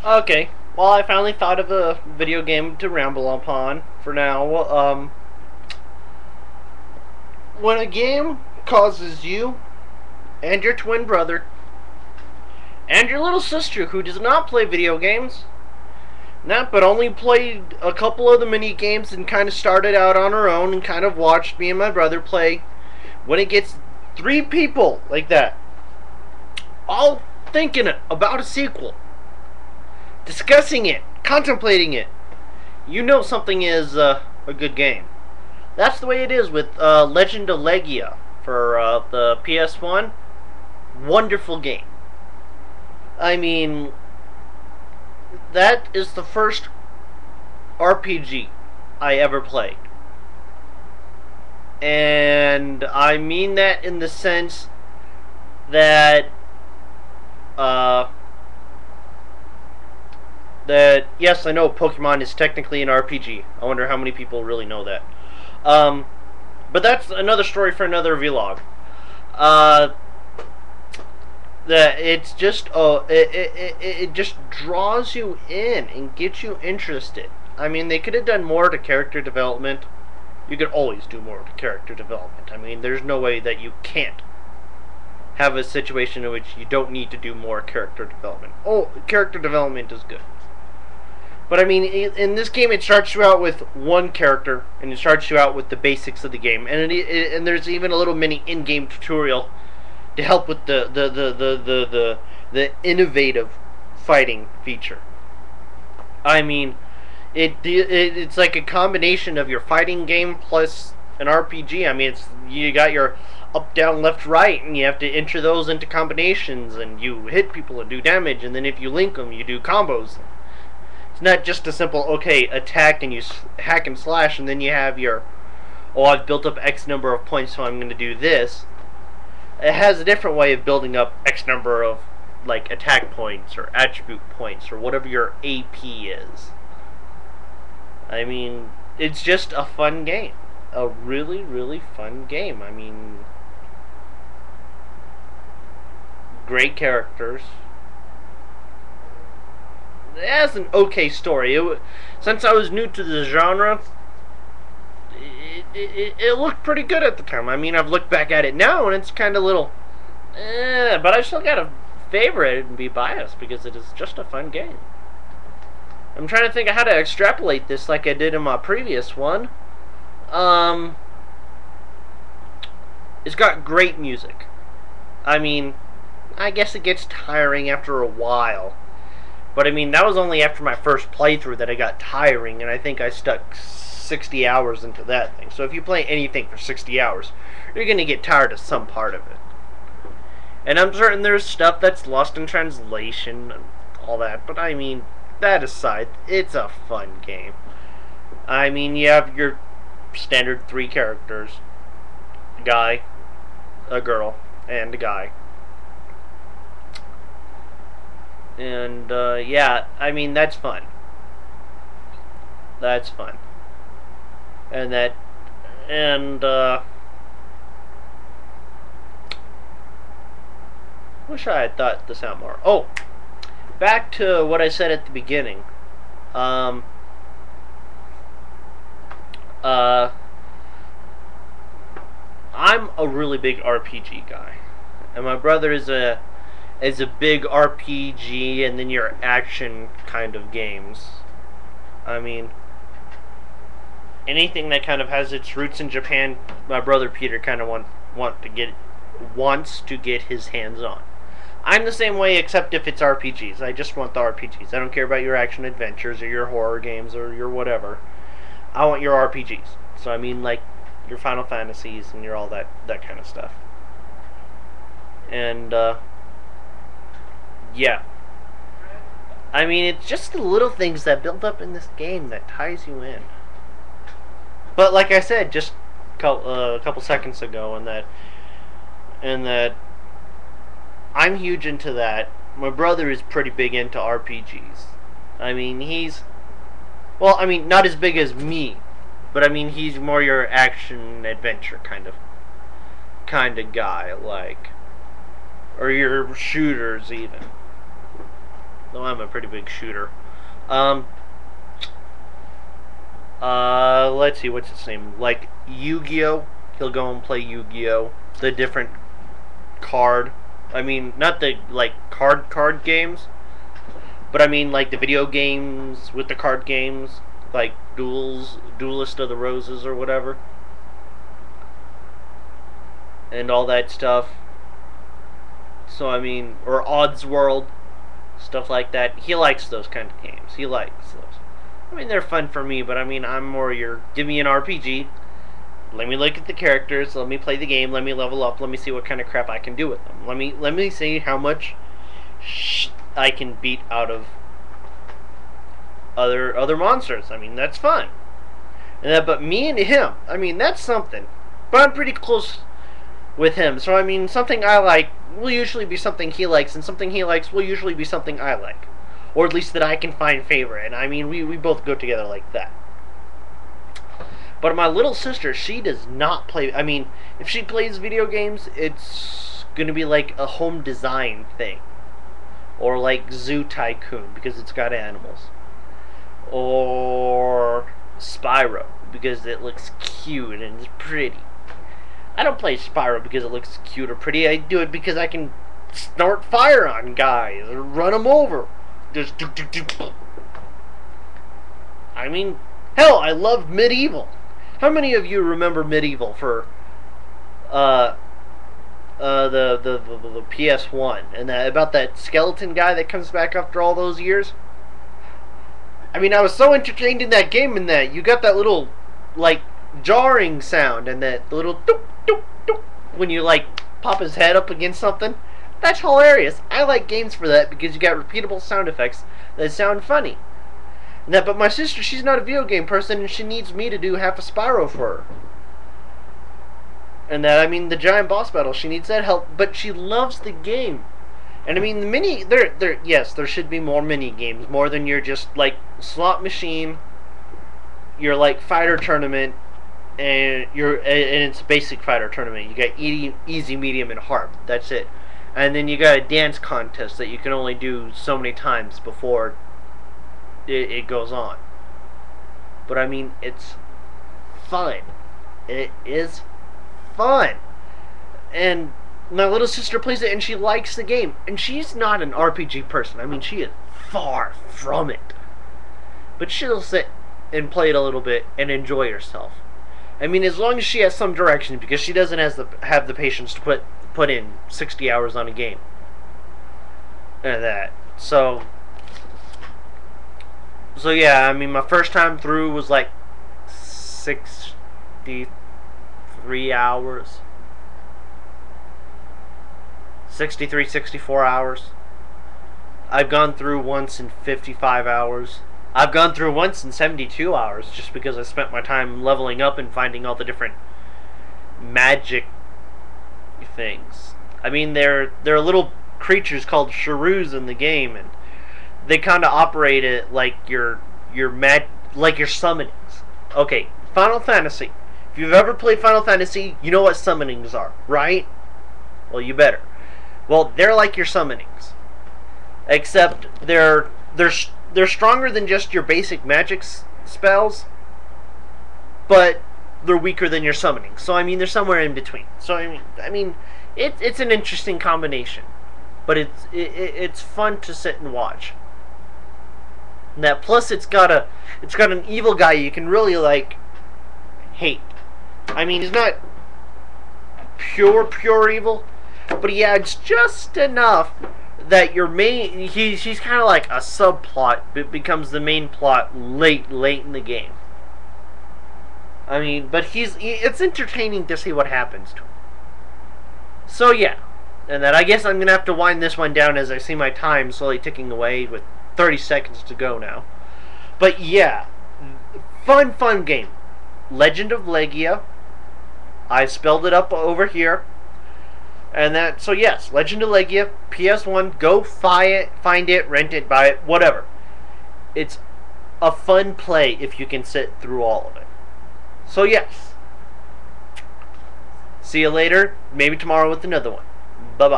Okay. Well, I finally thought of a video game to ramble upon for now. When a game causes you and your twin brother and your little sister, who does not play video games, but only played a couple of the mini games and kind of started out on her own and kind of watched me and my brother play. When it gets three people like that, all thinking about a sequel, discussing it, contemplating it, you know something is a good game. That's the way it is with Legend of Legaia for the PS1. Wonderful game. I mean, that is the first RPG I ever played. And I mean that in the sense that yes, I know Pokemon is technically an RPG. I wonder how many people really know that. But that's another story for another vlog. That it's just it just draws you in and gets you interested. I mean, they could have done more to character development. You could always do more to character development. I mean, there's no way that you can't have a situation in which you don't need to do more character development. Oh, character development is good. But I mean, in this game, it starts you out with one character, and it starts you out with the basics of the game, and and there's even a little mini in-game tutorial to help with the innovative fighting feature. I mean, it's like a combination of your fighting game plus an RPG. I mean, you got your up, down, left, right, and you have to enter those into combinations, and you hit people and do damage, and then if you link them, you do combos. It's not just a simple, okay, attack and you hack and slash, and then you have your, oh, I've built up X number of points, so I'm going to do this. It has a different way of building up X number of, like, attack points or attribute points or whatever your AP is. I mean, it's just a fun game. A really, really fun game. I mean, great characters. It has an okay story. Since I was new to the genre, it looked pretty good at the time. I mean, I've looked back at it now, and it's kind of little, but I still gotta favor it and be biased because it is just a fun game. I'm trying to think of how to extrapolate this like I did in my previous one. It's got great music. I mean, I guess it gets tiring after a while. But I mean, that was only after my first playthrough that I got tiring, and I think I stuck 60 hours into that thing. So if you play anything for 60 hours, you're going to get tired of some part of it. And I'm certain there's stuff that's lost in translation and all that, but I mean, that aside, it's a fun game. I mean, you have your standard 3 characters. A guy, a girl, and a guy. And, yeah, I mean, that's fun. That's fun. Wish I had thought this out more. Oh, back to what I said at the beginning. I'm a really big RPG guy, and my brother is a big RPG and then your action kind of games. I mean, anything that kind of has its roots in Japan, my brother Peter kind of wants to get his hands on. I'm the same way, except if it's RPGs. I just want the RPGs. I don't care about your action adventures or your horror games or your whatever. I want your RPGs. So I mean, like your Final Fantasies and your all that kind of stuff. And yeah. I mean, it's just the little things that build up in this game that ties you in. But like I said, just a couple seconds ago, and that I'm huge into that. My brother is pretty big into RPGs. I mean, well, I mean, not as big as me, but I mean, he's more your action adventure kind of guy, like, or your shooters even. Though I'm a pretty big shooter. Let's see, what's its name? Like Yu-Gi-Oh! He'll go and play Yu-Gi-Oh! The different card. I mean, not the like card games, but I mean like the video games with the card games, like Duelist of the Roses or whatever, and all that stuff. So I mean, or Odds World, stuff like that. He likes those kind of games. He likes those. I mean, they're fun for me, but I mean, I'm more your give me an RPG. Let me look at the characters. Let me play the game. Let me level up. Let me see what kind of crap I can do with them. Let me see how much I can beat out of other monsters. I mean, that's fun. But me and him, I mean, that's something. But I'm pretty close with him, so I mean, something I like will usually be something he likes, and something he likes will usually be something I like, or at least that I can find favor in. I mean, we both go together like that. But my little sister, she does not play. I mean, if she plays video games, it's going to be like a home design thing. Or like Zoo Tycoon, because it's got animals. Or Spyro, because it looks cute and it's pretty. I don't play Spyro because it looks cute or pretty. I do it because I can snort fire on guys or run them over. Just I mean, hell, I love Medieval. How many of you remember Medieval for the PS1 and about that skeleton guy that comes back after all those years? I mean, I was so entertained in that game, in that you got that little like jarring sound and that little doop doop doop when you like pop his head up against something. That's hilarious. I like games for that because you got repeatable sound effects that sound funny. But my sister, she's not a video game person, and she needs me to do half a Spyro for her. And that, I mean, the giant boss battle, she needs that help, but she loves the game. And I mean, the yes, there should be more mini games, more than your just like slot machine, your like fighter tournament, and it's a basic fighter tournament. You got easy, medium, and hard. That's it. And then you got a dance contest that you can only do so many times before it goes on. But I mean, it's fun. It is fun. And my little sister plays it and she likes the game. And she's not an RPG person. I mean, she is far from it. But she'll sit and play it a little bit and enjoy herself. I mean, as long as she has some direction, because she doesn't have the patience to put in 60 hours on a game. And that. So yeah, I mean, my first time through was like 63 hours. 63, 64 hours. I've gone through once in 55 hours. I've gone through once in 72 hours just because I spent my time leveling up and finding all the different magic things. I mean, there are little creatures called shrews in the game, and they kind of operate it like your summonings. Okay, Final Fantasy. If you've ever played Final Fantasy, you know what summonings are, right? Well, you better. Well, they're like your summonings, except they're stronger than just your basic magic spells, but they're weaker than your summonings. So I mean, they're somewhere in between. So I mean, it's an interesting combination, but it's fun to sit and watch. And that plus it's got an evil guy you can really like hate. I mean, he's not pure evil, but he adds just enough that your main he's kind of like a subplot, but becomes the main plot late in the game. I mean, but it's entertaining to see what happens to him. So yeah, and that I guess I'm gonna have to wind this one down as I see my time slowly ticking away with 30 seconds to go now. But yeah, fun game. Legend of Legaia. I spelled it up over here. And that, so yes, Legend of Legaia, PS1, go find it, rent it, buy it, whatever. It's a fun play if you can sit through all of it. So yes. See you later, maybe tomorrow with another one. Bye-bye.